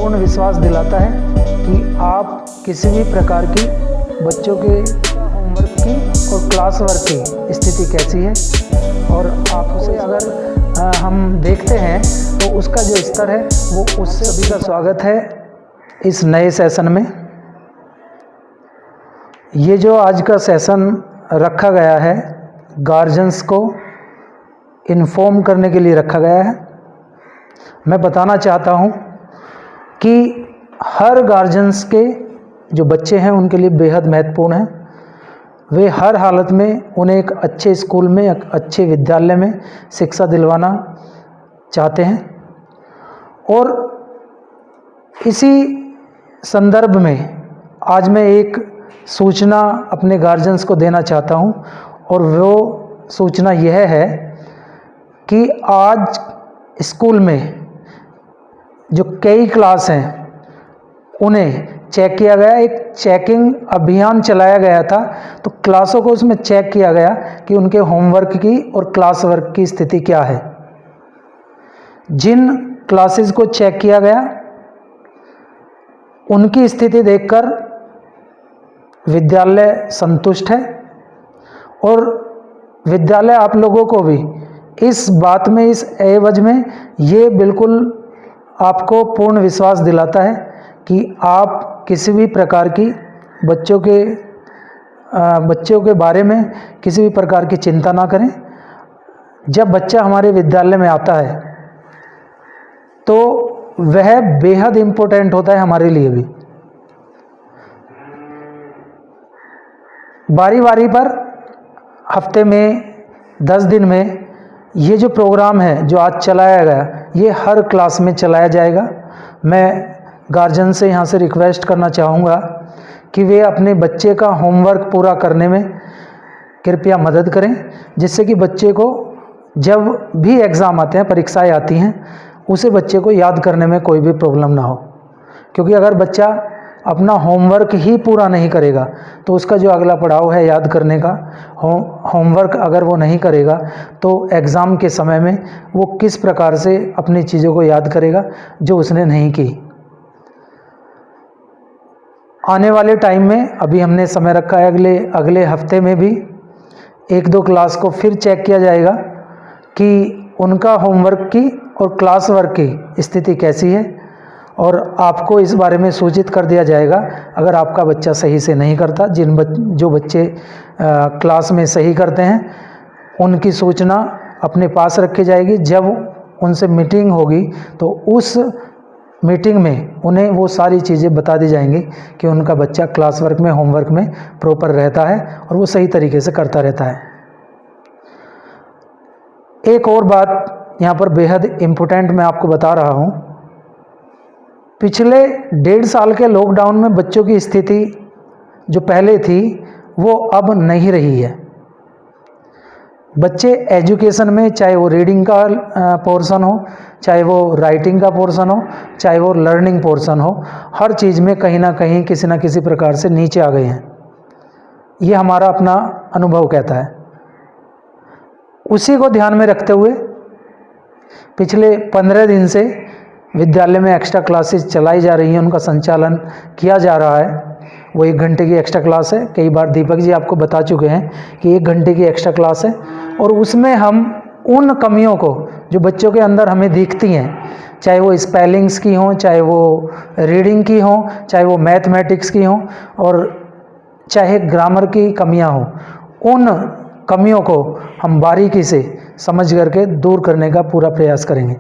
पूर्ण विश्वास दिलाता है कि आप किसी भी प्रकार की बच्चों के होमवर्क की और क्लास वर्क की स्थिति कैसी है, और आप उसे अगर हम देखते हैं तो उसका जो स्तर है वो उससे सभी का स्वागत है इस नए सेशन में। ये जो आज का सेशन रखा गया है गार्जियंस को इन्फॉर्म करने के लिए रखा गया है। मैं बताना चाहता हूँ कि हर गार्जियंस के जो बच्चे हैं उनके लिए बेहद महत्वपूर्ण है। वे हर हालत में उन्हें एक अच्छे स्कूल में, एक अच्छे विद्यालय में शिक्षा दिलवाना चाहते हैं, और इसी संदर्भ में आज मैं एक सूचना अपने गार्जियंस को देना चाहता हूं, और वो सूचना यह है कि आज स्कूल में जो कई क्लास हैं उन्हें चेक किया गया। एक चेकिंग अभियान चलाया गया था, तो क्लासों को उसमें चेक किया गया कि उनके होमवर्क की और क्लास वर्क की स्थिति क्या है। जिन क्लासेस को चेक किया गया उनकी स्थिति देखकर विद्यालय संतुष्ट है, और विद्यालय आप लोगों को भी इस बात में, इस एवज में ये बिल्कुल आपको पूर्ण विश्वास दिलाता है कि आप किसी भी प्रकार की बच्चों के बारे में किसी भी प्रकार की चिंता ना करें। जब बच्चा हमारे विद्यालय में आता है तो वह बेहद इम्पोर्टेंट होता है हमारे लिए भी। बारी बारी पर हफ्ते में 10 दिन में ये जो प्रोग्राम है जो आज चलाया गया, ये हर क्लास में चलाया जाएगा। मैं गार्जियन से यहाँ से रिक्वेस्ट करना चाहूँगा कि वे अपने बच्चे का होमवर्क पूरा करने में कृपया मदद करें, जिससे कि बच्चे को जब भी एग्ज़ाम आते हैं, परीक्षाएं आती हैं, उसे बच्चे को याद करने में कोई भी प्रॉब्लम ना हो। क्योंकि अगर बच्चा अपना होमवर्क ही पूरा नहीं करेगा तो उसका जो अगला पड़ाव है याद करने का, होमवर्क अगर वो नहीं करेगा तो एग्ज़ाम के समय में वो किस प्रकार से अपनी चीज़ों को याद करेगा जो उसने नहीं की। आने वाले टाइम में अभी हमने समय रखा है, अगले हफ्ते में भी 1-2 क्लास को फिर चेक किया जाएगा कि उनका होमवर्क की और क्लास वर्क की स्थिति कैसी है, और आपको इस बारे में सूचित कर दिया जाएगा अगर आपका बच्चा सही से नहीं करता। जो बच्चे क्लास में सही करते हैं उनकी सूचना अपने पास रखी जाएगी। जब उनसे मीटिंग होगी तो उस मीटिंग में उन्हें वो सारी चीज़ें बता दी जाएंगी कि उनका बच्चा क्लास वर्क में, होमवर्क में प्रॉपर रहता है और वो सही तरीके से करता रहता है। एक और बात यहाँ पर बेहद इम्पोर्टेंट मैं आपको बता रहा हूँ। पिछले 1.5 साल के लॉकडाउन में बच्चों की स्थिति जो पहले थी वो अब नहीं रही है। बच्चे एजुकेशन में, चाहे वो रीडिंग का पोर्शन हो, चाहे वो राइटिंग का पोर्शन हो, चाहे वो लर्निंग पोर्शन हो, हर चीज़ में कहीं ना कहीं किसी न किसी प्रकार से नीचे आ गए हैं। ये हमारा अपना अनुभव कहता है। उसी को ध्यान में रखते हुए पिछले 15 दिन से विद्यालय में एक्स्ट्रा क्लासेस चलाई जा रही हैं, उनका संचालन किया जा रहा है। वो 1 घंटे की एक्स्ट्रा क्लास है। कई बार दीपक जी आपको बता चुके हैं कि 1 घंटे की एक्स्ट्रा क्लास है, और उसमें हम उन कमियों को जो बच्चों के अंदर हमें दिखती हैं, चाहे वो स्पेलिंग्स की हों, चाहे वो रीडिंग की हों, चाहे वो मैथमेटिक्स की हों, और चाहे ग्रामर की कमियां हों, उन कमियों को हम बारीकी से समझ करके दूर करने का पूरा प्रयास करेंगे।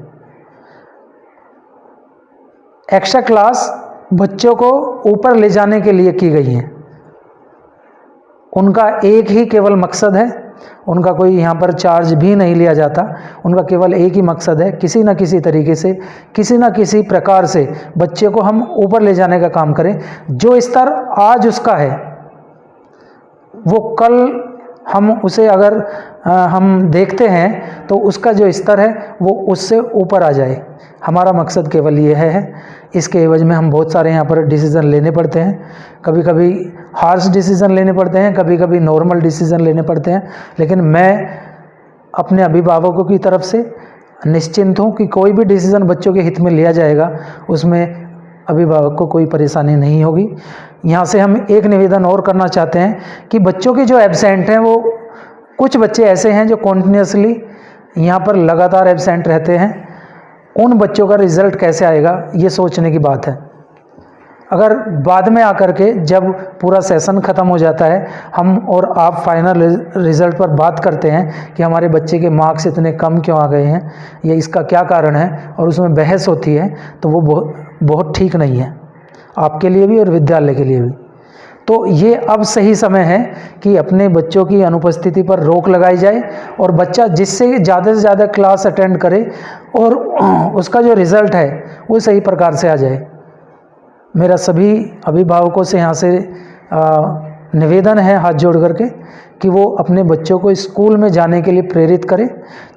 एक्स्ट्रा क्लास बच्चों को ऊपर ले जाने के लिए की गई हैं। उनका एक ही केवल मकसद है, उनका कोई यहाँ पर चार्ज भी नहीं लिया जाता। उनका केवल एक ही मकसद है, किसी न किसी तरीके से, किसी न किसी प्रकार से बच्चे को हम ऊपर ले जाने का काम करें। जो स्तर आज उसका है वो कल हम उसे अगर हम देखते हैं तो उसका जो स्तर है वो उससे ऊपर आ जाए। हमारा मकसद केवल ये है। इसके एवज में हम बहुत सारे यहाँ पर डिसीज़न लेने पड़ते हैं। कभी कभी हार्श डिसीज़न लेने पड़ते हैं, कभी कभी नॉर्मल डिसीज़न लेने पड़ते हैं, लेकिन मैं अपने अभिभावकों की तरफ से निश्चिंत हूँ कि कोई भी डिसीज़न बच्चों के हित में लिया जाएगा उसमें अभिभावक को कोई परेशानी नहीं होगी। यहाँ से हम एक निवेदन और करना चाहते हैं कि बच्चों के जो एब्सेंट हैं, वो कुछ बच्चे ऐसे हैं जो कॉन्टिन्यूसली यहाँ पर लगातार एब्सेंट रहते हैं। उन बच्चों का रिज़ल्ट कैसे आएगा, ये सोचने की बात है। अगर बाद में आकर के जब पूरा सेशन ख़त्म हो जाता है, हम और आप फाइनल रिज़ल्ट पर बात करते हैं कि हमारे बच्चे के मार्क्स इतने कम क्यों आ गए हैं, या इसका क्या कारण है, और उसमें बहस होती है, तो वो बहुत ठीक नहीं है, आपके लिए भी और विद्यालय के लिए भी। तो ये अब सही समय है कि अपने बच्चों की अनुपस्थिति पर रोक लगाई जाए और बच्चा जिससे ज़्यादा से ज़्यादा क्लास अटेंड करे और उसका जो रिज़ल्ट है वो सही प्रकार से आ जाए। मेरा सभी अभिभावकों से यहाँ से निवेदन है हाथ जोड़ करके कि वो अपने बच्चों को स्कूल में जाने के लिए प्रेरित करें,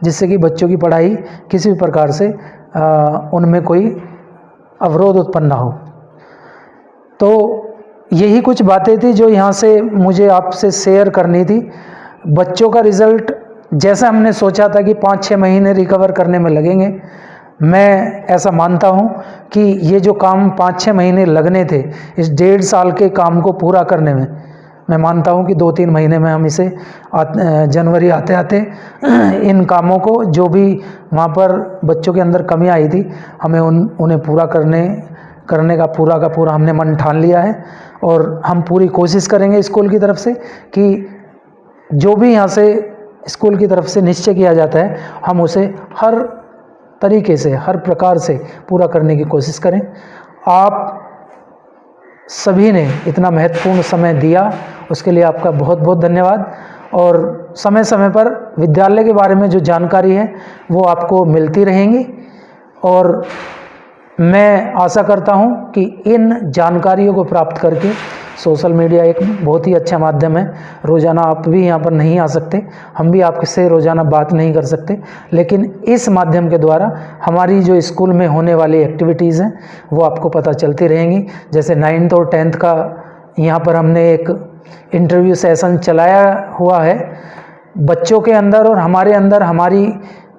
जिससे कि बच्चों की पढ़ाई किसी भी प्रकार से उनमें कोई अवरोध उत्पन्न ना हो। तो यही कुछ बातें थी जो यहाँ से मुझे आपसे शेयर करनी थी। बच्चों का रिज़ल्ट जैसा हमने सोचा था कि 5-6 महीने रिकवर करने में लगेंगे, मैं ऐसा मानता हूँ कि ये जो काम 5-6 महीने लगने थे, इस 1.5 साल के काम को पूरा करने में मैं मानता हूँ कि 2-3 महीने में हम इसे जनवरी आते आते इन कामों को, जो भी वहाँ पर बच्चों के अंदर कमी आई थी, हमें उन्हें पूरा करने का पूरा हमने मन ठान लिया है। और हम पूरी कोशिश करेंगे स्कूल की तरफ से कि जो भी यहाँ से स्कूल की तरफ से निश्चय किया जाता है, हम उसे हर तरीके से, हर प्रकार से पूरा करने की कोशिश करें। आप सभी ने इतना महत्वपूर्ण समय दिया, उसके लिए आपका बहुत बहुत धन्यवाद। और समय समय पर विद्यालय के बारे में जो जानकारी है वो आपको मिलती रहेंगी, और मैं आशा करता हूं कि इन जानकारियों को प्राप्त करके, सोशल मीडिया एक बहुत ही अच्छा माध्यम है। रोज़ाना आप भी यहाँ पर नहीं आ सकते, हम भी आपसे रोज़ाना बात नहीं कर सकते, लेकिन इस माध्यम के द्वारा हमारी जो स्कूल में होने वाली एक्टिविटीज़ हैं वो आपको पता चलती रहेंगी। जैसे 9th और 10th का यहाँ पर हमने एक इंटरव्यू सेशन चलाया हुआ है। बच्चों के अंदर और हमारे अंदर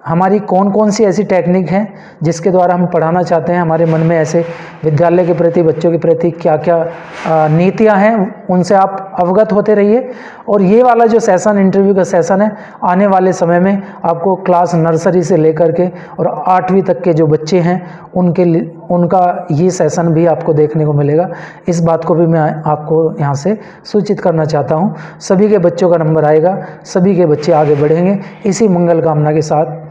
हमारी कौन कौन सी ऐसी टेक्निक हैं जिसके द्वारा हम पढ़ाना चाहते हैं, हमारे मन में ऐसे विद्यालय के प्रति, बच्चों के प्रति क्या क्या नीतियां हैं, उनसे आप अवगत होते रहिए। और ये वाला जो सेशन, इंटरव्यू का सेशन है, आने वाले समय में आपको क्लास नर्सरी से लेकर के और 8वीं तक के जो बच्चे हैं उनका ये सेशन भी आपको देखने को मिलेगा। इस बात को भी मैं आपको यहाँ से सूचित करना चाहता हूँ। सभी के बच्चों का नंबर आएगा, सभी के बच्चे आगे बढ़ेंगे। इसी मंगल कामना के साथ